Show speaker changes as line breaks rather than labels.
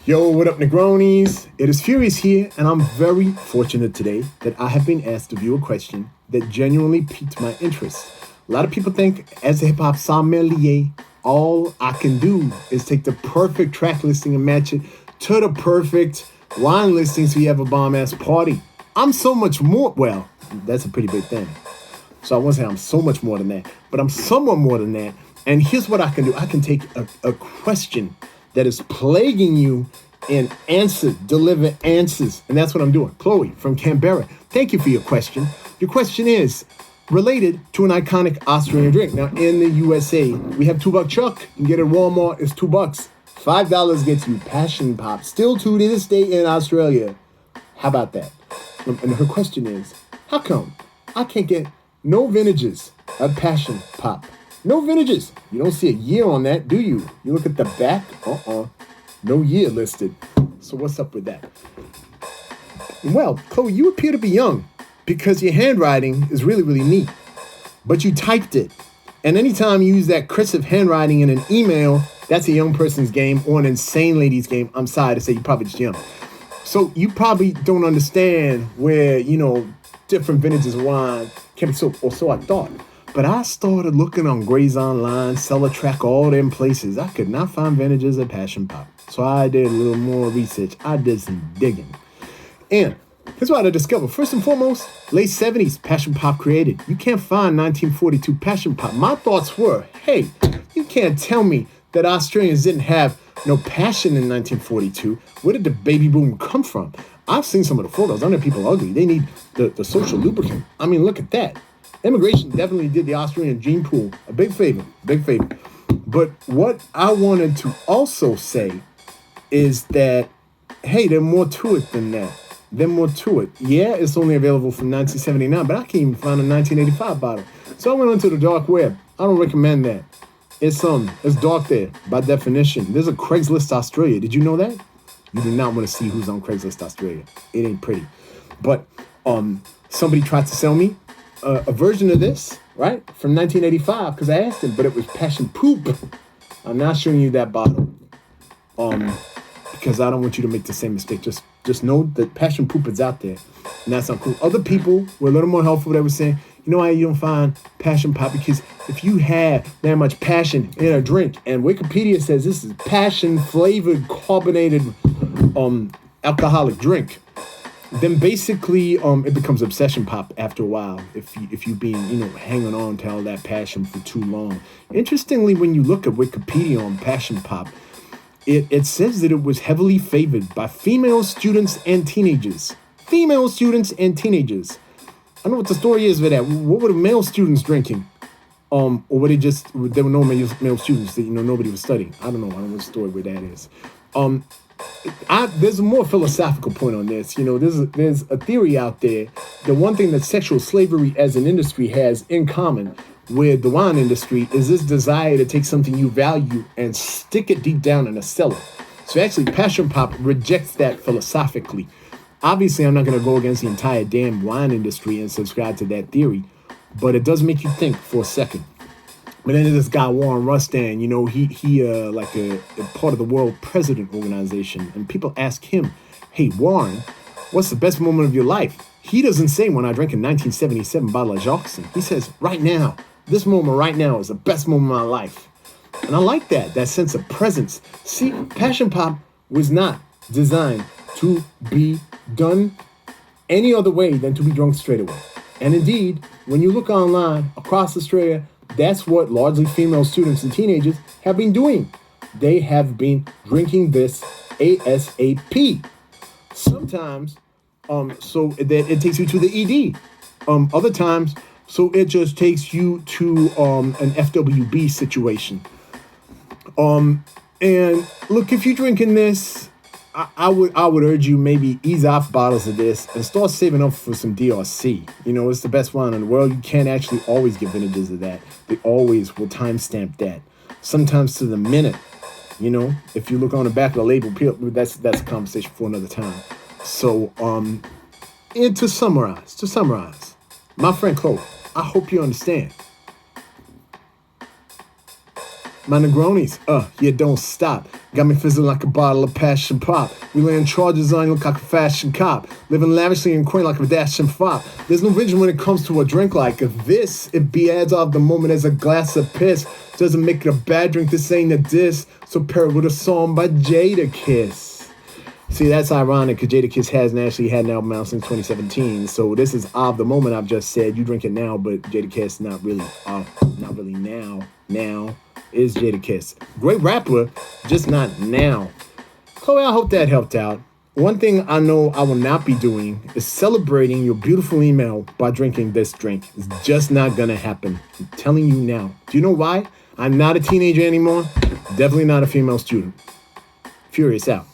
Yo, what up, Negronis? It is Furious here, and I'm very fortunate today that I have been asked to view a question that genuinely piqued my interest. A lot of people think, as a hip-hop sommelier, all I can do is take the perfect track listing and match it to the perfect wine listing so you have a bomb-ass party. I'm so much more, well, that's a pretty big thing. So I won't say I'm so much more than that, but I'm somewhat more than that. And here's what I can do. I can take a question that is plaguing you and deliver answers. And that's what I'm doing. Chloe from Canberra, thank you for your question. Your question is related to an iconic Australian drink. Now, in the USA, we have $2 Chuck. You can get it at Walmart. It's $2. $5 gets you Passion Pop. Still to this day in Australia. How about that? And her question is, how come I can't get no vintages of Passion Pop? No vintages. You don't see a year on that, do you? You look at the back. No year listed. So what's up with that? Well, Chloe, you appear to be young because your handwriting is really, really neat. But you typed it. And anytime you use that cursive handwriting in an email, that's a young person's game or an insane lady's game. I'm sorry to say, you're probably just young. So you probably don't understand where, different vintages of wine can be so I thought. But I started looking on Gray's Online, Cellatrack, all them places. I could not find vintages of Passion Pop. So I did a little more research. I did some digging. And here's what I discovered. First and foremost, late 70s, Passion Pop created. You can't find 1942 Passion Pop. My thoughts were, hey, you can't tell me that Australians didn't have no passion in 1942. Where did the baby boom come from? I've seen some of the photos. I know people are ugly. They need the social lubricant. I mean, look at that. Immigration definitely did the Australian gene pool a big favor. But what I wanted to also say is that, hey, there's more to it than that. There's more to it. Yeah, it's only available from 1979, but I can't even find a 1985 bottle. So I went onto the dark web. I don't recommend that. It's dark there by definition. There's a Craigslist Australia. Did you know that? You do not want to see who's on Craigslist Australia. It ain't pretty. But somebody tried to sell me a version of this, right, from 1985, because I asked him, but it was Passion Poop. I'm not showing you that bottle, because I don't want you to make the same mistake. Just know that Passion Poop is out there, and that's not cool. Other people were a little more helpful. They were saying, you know why you don't find Passion Pop? Because if you have that much passion in a drink, and Wikipedia says this is passion-flavored, carbonated, alcoholic drink, then basically it becomes obsession pop after a while if you've been hanging on to all that passion for too long. Interestingly, when you look at Wikipedia on Passion Pop, it says that it was heavily favored by female students and teenagers. I don't know what the story is for that. What were the male students drinking? Or were there were no male students that nobody was studying? I don't know what story where that is. There's a more philosophical point on this. There's a theory out there that one thing that sexual slavery as an industry has in common with the wine industry is this desire to take something you value and stick it deep down in a cellar. So actually, Passion Pop rejects that philosophically. Obviously, I'm not going to go against the entire damn wine industry and subscribe to that theory, but it does make you think for a second. But then there's this guy, Warren Rustan, he like a part of the World President Organization. And people ask him, hey, Warren, what's the best moment of your life? He doesn't say when I drank a 1977 bottle of Jacques. He says, right now, this moment right now is the best moment of my life. And I like that sense of presence. See, Passion Pop was not designed to be done any other way than to be drunk straight away. And indeed, when you look online across Australia, that's what largely female students and teenagers have been doing. They have been drinking this ASAP. Sometimes, so that it takes you to the ED. Other times, so it just takes you to an FWB situation. And look, if you're drinking this, I would urge you maybe ease off bottles of this and start saving up for some DRC. It's the best wine in the world. You can't actually always get vintages of that. They always will timestamp that, sometimes to the minute. If you look on the back of the label, that's a conversation for another time. So, and to summarize, my friend Chloe, I hope you understand. My Negronis, yeah, don't stop. Got me fizzling like a bottle of passion pop. We laying charges on you like a fashion cop. Living lavishly and quaint like a dashing fop. There's no vision when it comes to a drink like this. It be as of the moment as a glass of piss. Doesn't make it a bad drink, this ain't a diss. So pair it with a song by Jadakiss. See, that's ironic because Jadakiss hasn't actually had an album out since 2017. So this is of the moment I've just said. You drink it now, but Jadakiss not really now. Now is Jadakiss. Great rapper, just not now. Chloe, I hope that helped out. One thing I know I will not be doing is celebrating your beautiful email by drinking this drink. It's just not gonna happen. I'm telling you now. Do you know why? I'm not a teenager anymore. Definitely not a female student. Furious out.